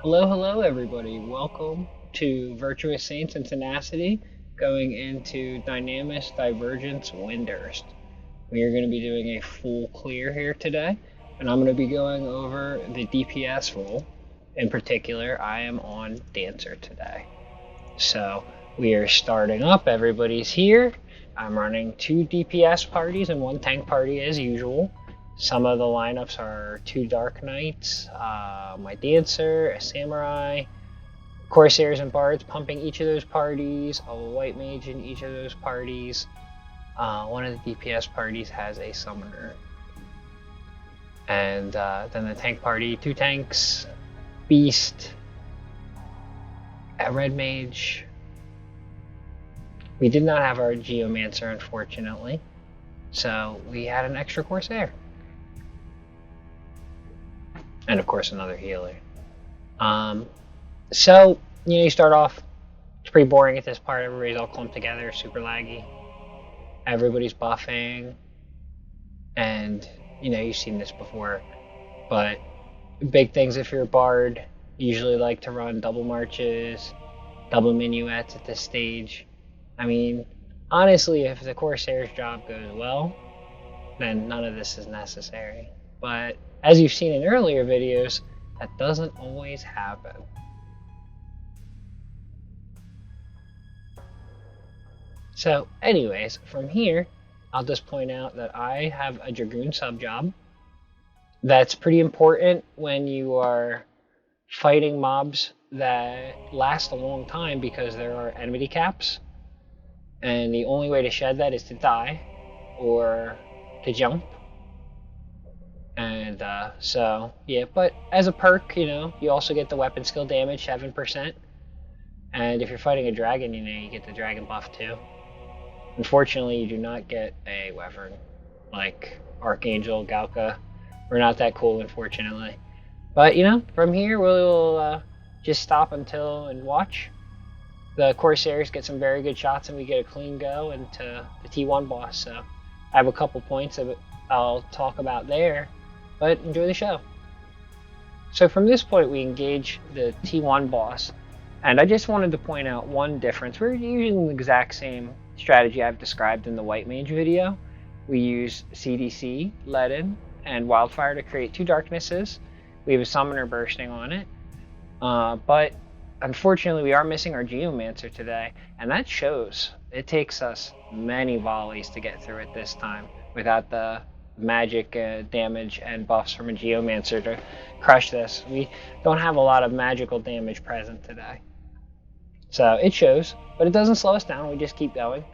Hello everybody. Welcome to Virtuous Saints and Tenacity, going into Dynamis, Divergence, Windurst. We are going to be doing a full clear here today, and I'm going to be going over the DPS role. In particular, I am on Dancer today. So we are starting up. Everybody's here. I'm running 2 DPS parties and 1 tank party as usual. Some of the lineups are 2 Dark Knights, my Dancer, a Samurai, Corsairs and Bards pumping each of those parties, a White Mage in each of those parties. One of the DPS parties has a Summoner. And then the tank party, 2 tanks, Beast, a Red Mage. We did not have our Geomancer, unfortunately, so we had an extra Corsair. And of course another healer. So, you start off, it's pretty boring at this part, everybody's all clumped together, super laggy. Everybody's buffing, and you've seen this before, but big things if you're a bard, you usually like to run double marches, double minuets at this stage. I mean, honestly, if the Corsair's job goes well, then none of this is necessary. But as you've seen in earlier videos, that doesn't always happen. So anyways, from here, I'll just point out that I have a Dragoon sub job. That's pretty important when you are fighting mobs that last a long time because there are enmity caps. And the only way to shed that is to die or to jump. And so, yeah, but as a perk, you also get the weapon skill damage, 7%. And if you're fighting a dragon, you get the dragon buff too. Unfortunately, you do not get a wyvern like Archangel, Galka. We're not that cool, unfortunately. But, from here, we'll just stop and watch. The Corsairs get some very good shots, and we get a clean go into the T1 boss. So I have a couple points of it I'll talk about there, but enjoy the show. So from this point, we engage the T1 boss, and I just wanted to point out one difference. We're using the exact same strategy I've described in the White Mage video. We use CDC, Leaden, and Wildfire to create 2 darknesses. We have a Summoner bursting on it, but unfortunately we are missing our Geomancer today, and that shows. It takes us many volleys to get through it this time without the magic damage and buffs from a Geomancer to crush this. We don't have a lot of magical damage present today. So it shows, but it doesn't slow us down, we just keep going.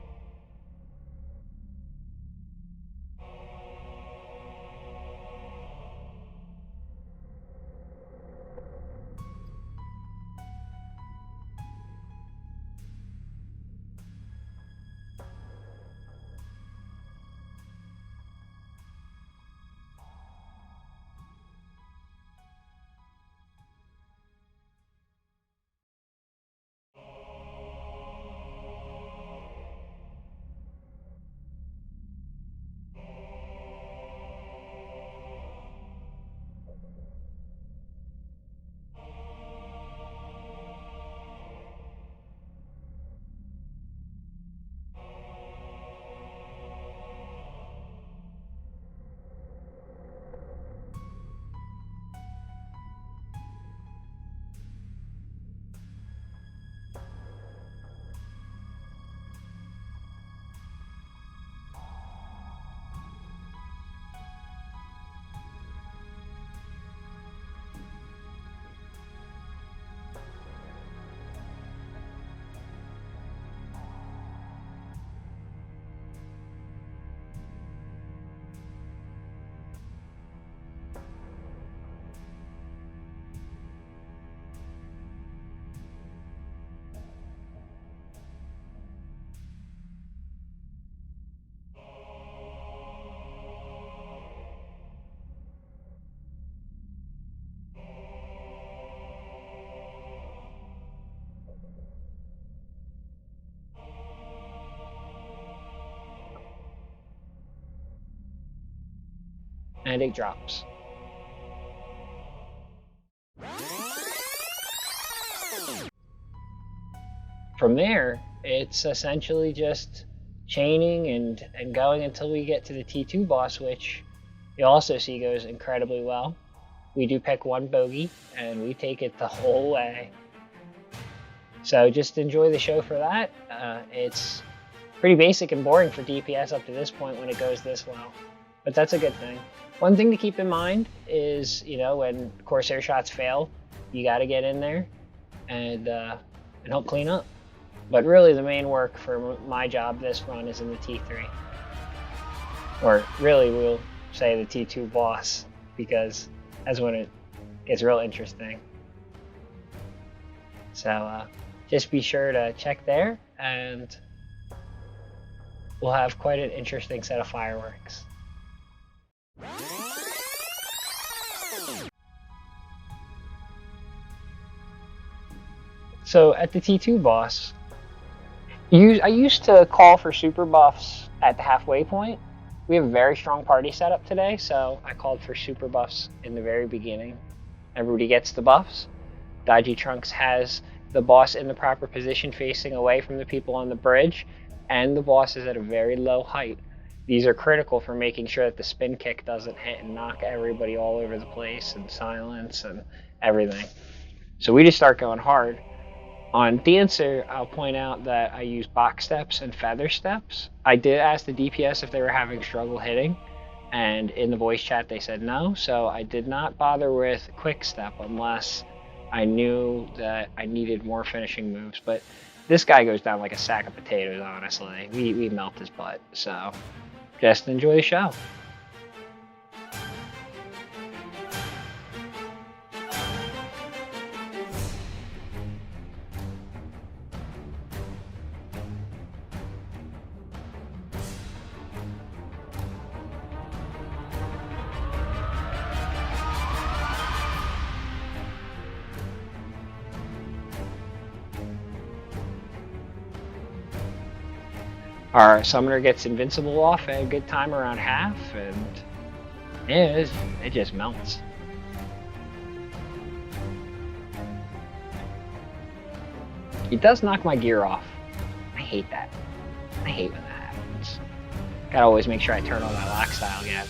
And it drops. from there, it's essentially just chaining and going until we get to the T2 boss, which you also see goes incredibly well. We do pick one bogey, and we take it the whole way. So just enjoy the show for that. It's pretty basic and boring for DPS up to this point when it goes this well, but that's a good thing. One thing to keep in mind is, you know, when Corsair shots fail, you got to get in there and help clean up. But really the main work for my job this run is in the T3. Or really we'll say the T2 boss, because that's when it gets real interesting. So just be sure to check there, and we'll have quite an interesting set of fireworks. So at the T2 boss, I used to call for super buffs at the halfway point. We have a very strong party setup today, so I called for super buffs in the very beginning. Everybody gets the buffs. Dodgy Trunks has the boss in the proper position facing away from the people on the bridge, and the boss is at a very low height. These are critical for making sure that the spin kick doesn't hit and knock everybody all over the place and silence and everything. So we just start going hard. On Dancer, I'll point out that I use box steps and feather steps. I did ask the DPS if they were having trouble hitting, and in the voice chat they said no, so I did not bother with quick step unless I knew that I needed more finishing moves. But this guy goes down like a sack of potatoes, honestly. We melt his butt, so just enjoy the show. Our summoner gets invincible off at a good time around half, and yeah, it just melts. He does knock my gear off. I hate that. I hate when that happens. Gotta always make sure I turn on that lock style again.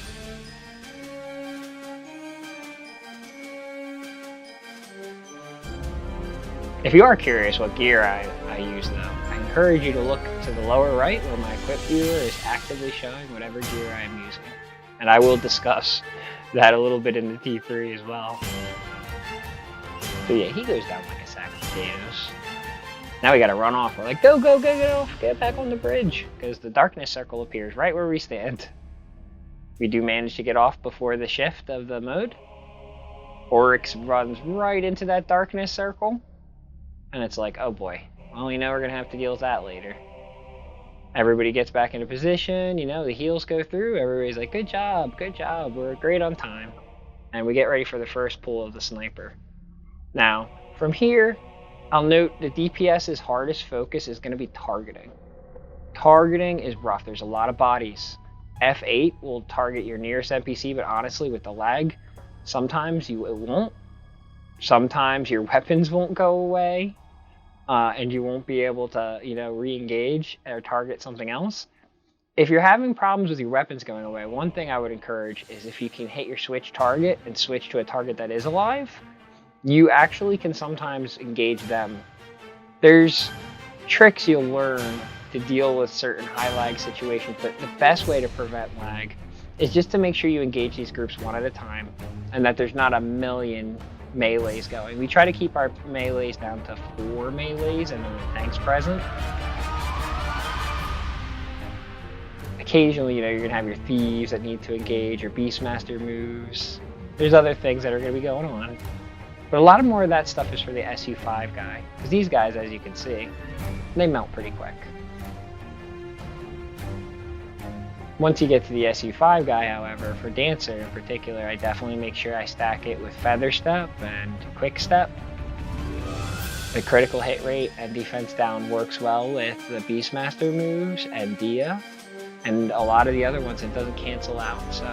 If you are curious what gear I use though, I encourage you to look to the lower right where my equip viewer is actively showing whatever gear I am using. And I will discuss that a little bit in the T3 as well. So yeah, he goes down like a sack of potatoes. Now we gotta run off. We're like, go, go, go, go, get back on the bridge. Because the darkness circle appears right where we stand. We do manage to get off before the shift of the mode. Oryx runs right into that darkness circle. And it's like, oh boy, well, you know we're going to have to deal with that later. Everybody gets back into position, you know, the heals go through, everybody's like, good job, we're great on time. And we get ready for the first pull of the sniper. Now, from here, I'll note the DPS's hardest focus is going to be targeting. Targeting is rough, there's a lot of bodies. F8 will target your nearest NPC, but honestly, with the lag, sometimes it won't. Sometimes your weapons won't go away. And you won't be able to, you know, re-engage or target something else. If you're having problems with your weapons going away, one thing I would encourage is if you can hit your switch target and switch to a target that is alive, you actually can sometimes engage them. There's tricks you'll learn to deal with certain high lag situations, but the best way to prevent lag is just to make sure you engage these groups one at a time and that there's not a million melees going. We try to keep our melees down to 4 melees and then the tanks present. Occasionally, you know, you're gonna have your thieves that need to engage, your Beastmaster moves. There's other things that are gonna be going on. But a lot more of that stuff is for the SU5 guy. Because these guys, as you can see, they melt pretty quick. Once you get to the SU5 guy, however, for Dancer in particular, I definitely make sure I stack it with Feather Step and Quick Step. The critical hit rate and defense down works well with the Beastmaster moves and Dia. And a lot of the other ones, it doesn't cancel out. So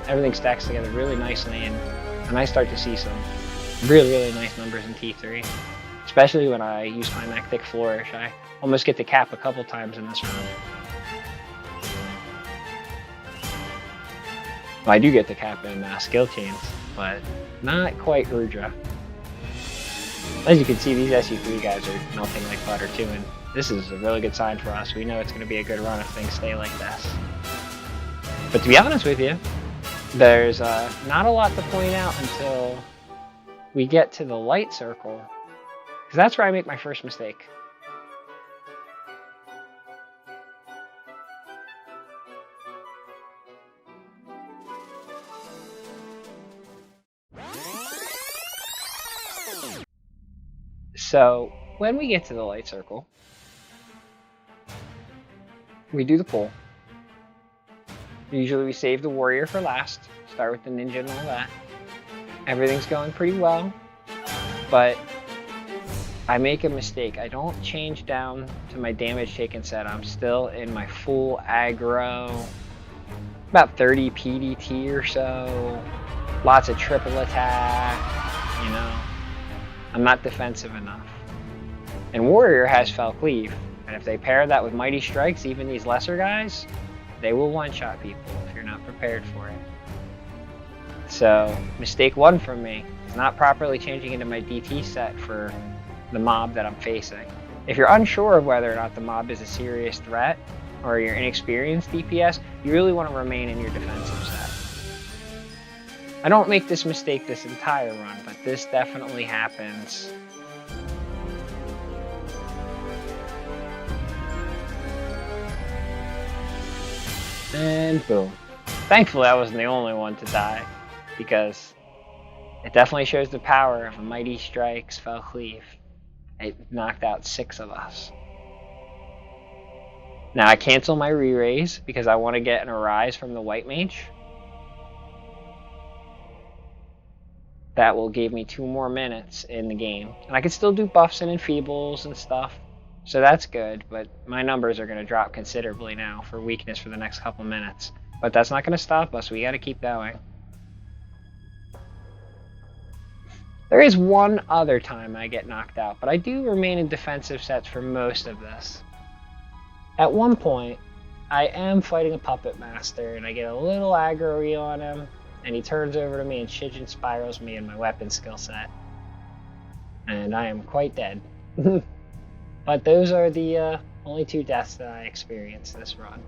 everything stacks together really nicely, and I start to see some really, really nice numbers in T3. Especially when I use Climactic Flourish. almost get to cap a couple times in this run. Well, I do get to cap in skill chains, but not quite Rudra. As you can see, these SU3 guys are melting like butter too, and this is a really good sign for us. We know it's going to be a good run if things stay like this. But to be honest with you, there's not a lot to point out until we get to the light circle, because that's where I make my first mistake. So when we get to the light circle, we do the pull. Usually we save the warrior for last, start with the ninja and all that. Everything's going pretty well, but I make a mistake. I don't change down to my damage taken set. I'm still in my full aggro, about 30 PDT or so, lots of triple attack, you know. I'm not defensive enough. And warrior has fell cleave, and if they pair that with mighty strikes, even these lesser guys, they will one-shot people if you're not prepared for it. So, mistake one from me is not properly changing into my DT set for the mob that I'm facing. If you're unsure of whether or not the mob is a serious threat, or you're inexperienced DPS, you really want to remain in your defensive set. I don't make this mistake this entire run, but this definitely happens. And boom. Thankfully I wasn't the only one to die, because it definitely shows the power of a mighty strike's fell cleave. It knocked out 6 of us. Now I cancel my re-raise because I want to get an arise from the white mage. That will give me 2 more minutes in the game. And I can still do buffs and enfeebles and stuff. So that's good, but my numbers are going to drop considerably now for weakness for the next couple minutes. But that's not going to stop us. We got to keep going. There is one other time I get knocked out, but I do remain in defensive sets for most of this. At one point, I am fighting a puppet master, and I get a little aggro on him, and he turns over to me and Shijin spirals me in my weapon skill set. And I am quite dead. But those are the only 2 deaths that I experienced this run.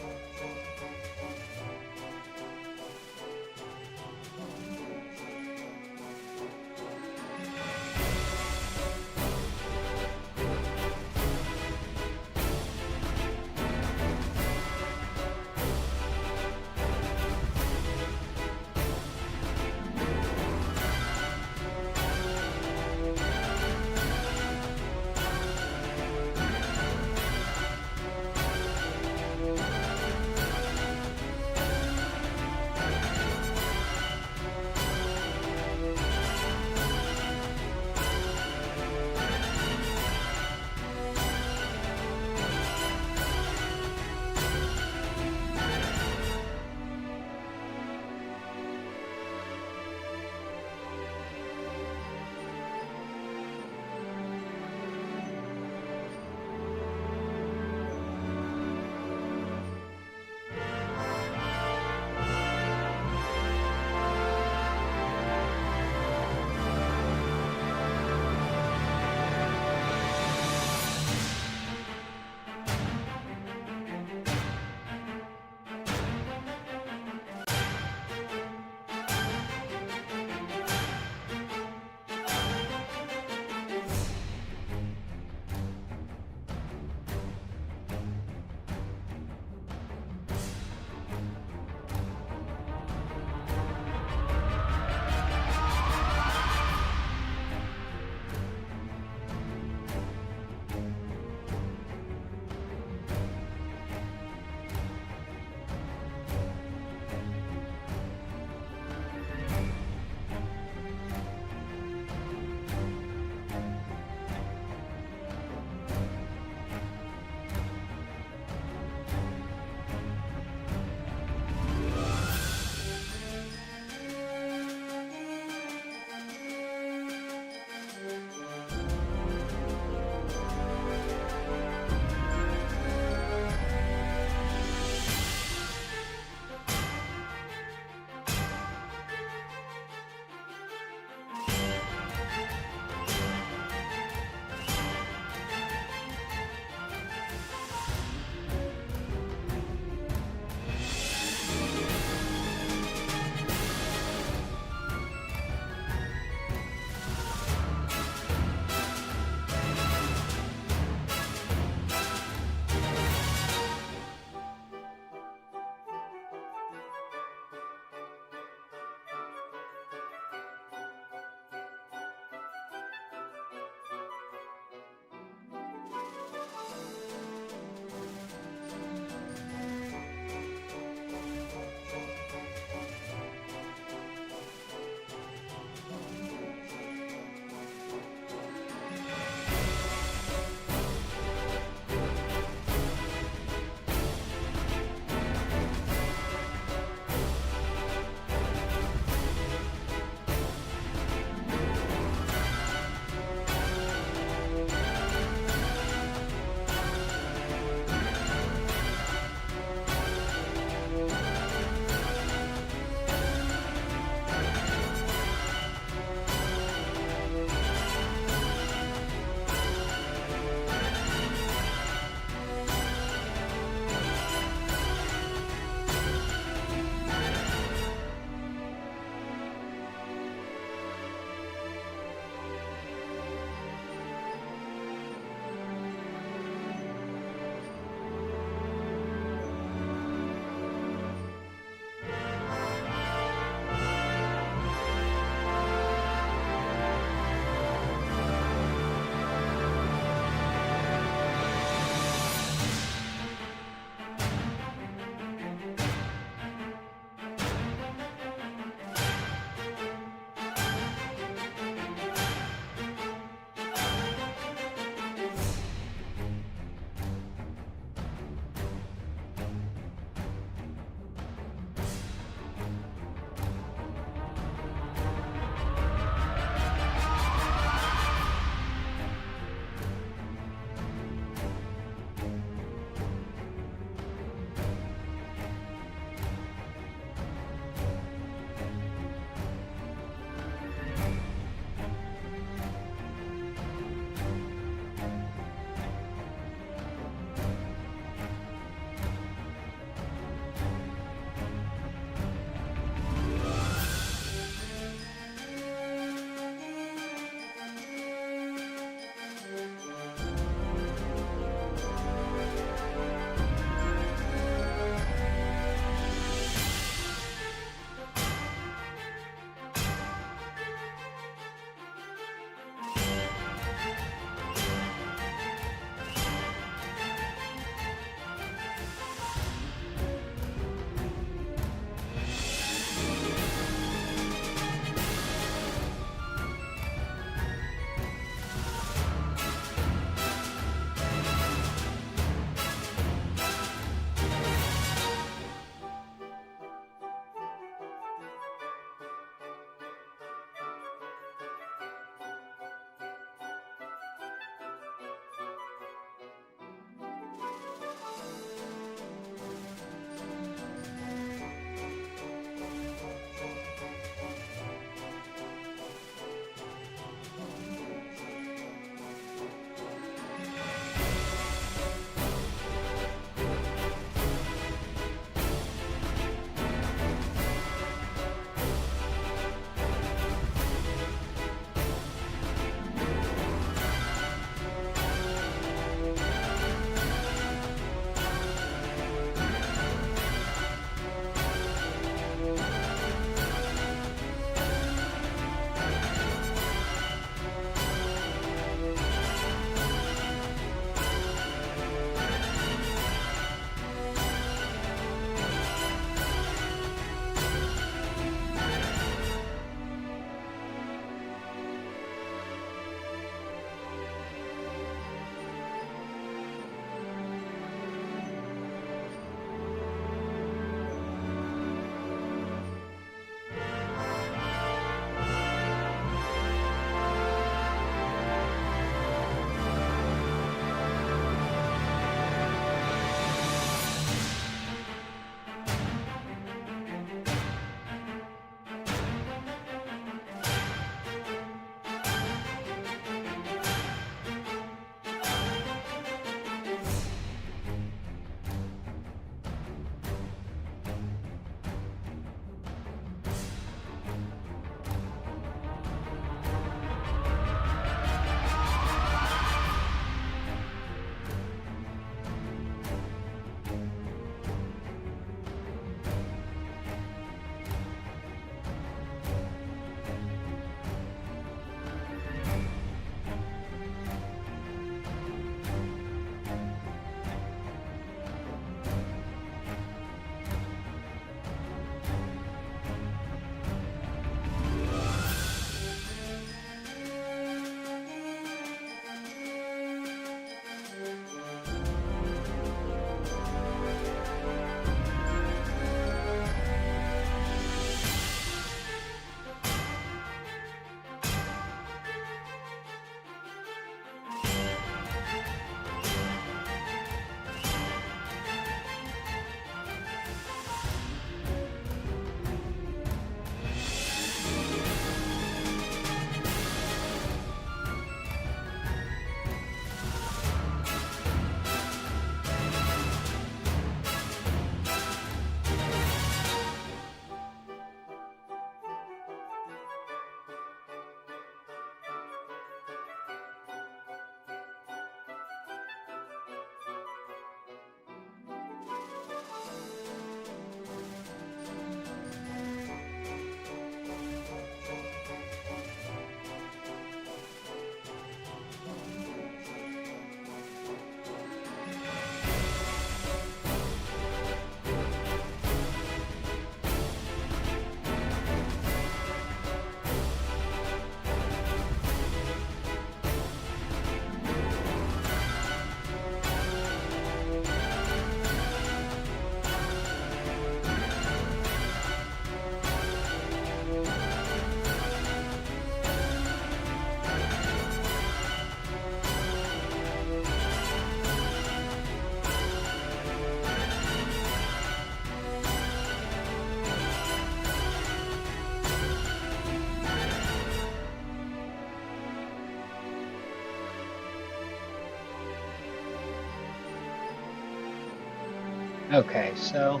Okay, so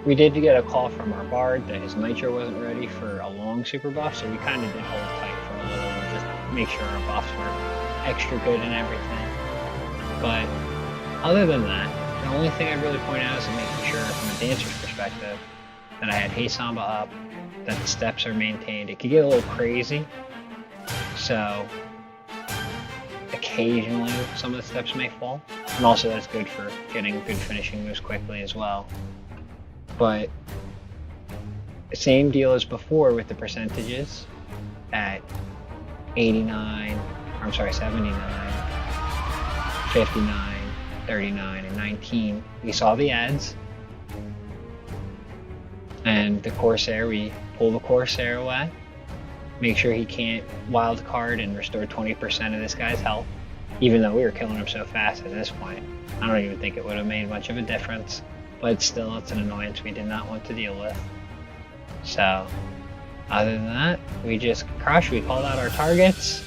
we did get a call from our bard that his nitro wasn't ready for a long super buff, so we kind of did hold tight for a little bit, just to make sure our buffs were extra good and everything. But other than that, the only thing I'd really point out is making sure from a dancer's perspective that I had Hey Samba up, that the steps are maintained. It could get a little crazy, so occasionally some of the steps may fall, and also that's good for getting good finishing moves quickly as well. But same deal as before with the percentages at 79, 59, 39, and 19. We saw the ads, and the Corsair, we pull the Corsair away, make sure he can't wild card and restore 20% of this guy's health, even though we were killing him so fast at this point. I don't even think it would have made much of a difference, but still, it's an annoyance we did not want to deal with. So, other than that, we just crushed. We called out our targets.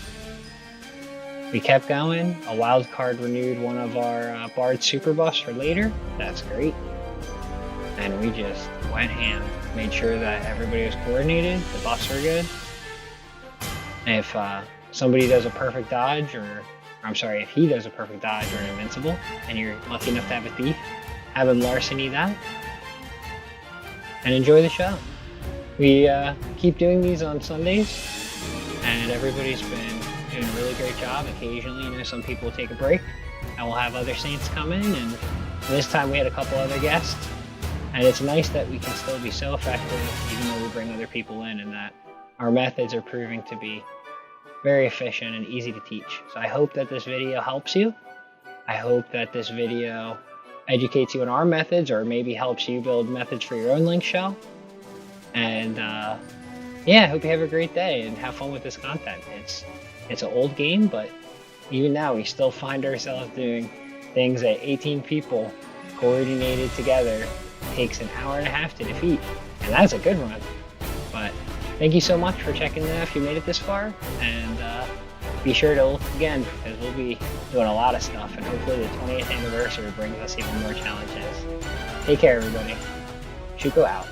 We kept going. A wild card renewed one of our Bard super buffs for later. That's great. And we just went ham. Made sure that everybody was coordinated, the buffs were good. And if somebody does a perfect dodge, if he does a perfect dodge or an invincible, and you're lucky enough to have a thief, have him larceny that, and enjoy the show. We keep doing these on Sundays, and everybody's been doing a really great job. Occasionally, some people take a break, and we'll have other Saints come in, and this time we had a couple other guests, and it's nice that we can still be so effective even though we bring other people in, and that our methods are proving to be very efficient and easy to teach. So I hope that this video helps you. I hope that this video educates you on our methods, or maybe helps you build methods for your own Link shell. And yeah, I hope you have a great day and have fun with this content. It's an old game, but even now we still find ourselves doing things that 18 people coordinated together takes an hour and a half to defeat, and that's a good run. But thank you so much for checking it out if you made it this far, and be sure to look again, because we'll be doing a lot of stuff, and hopefully the 20th anniversary brings us even more challenges. Take care, everybody. Shuko out.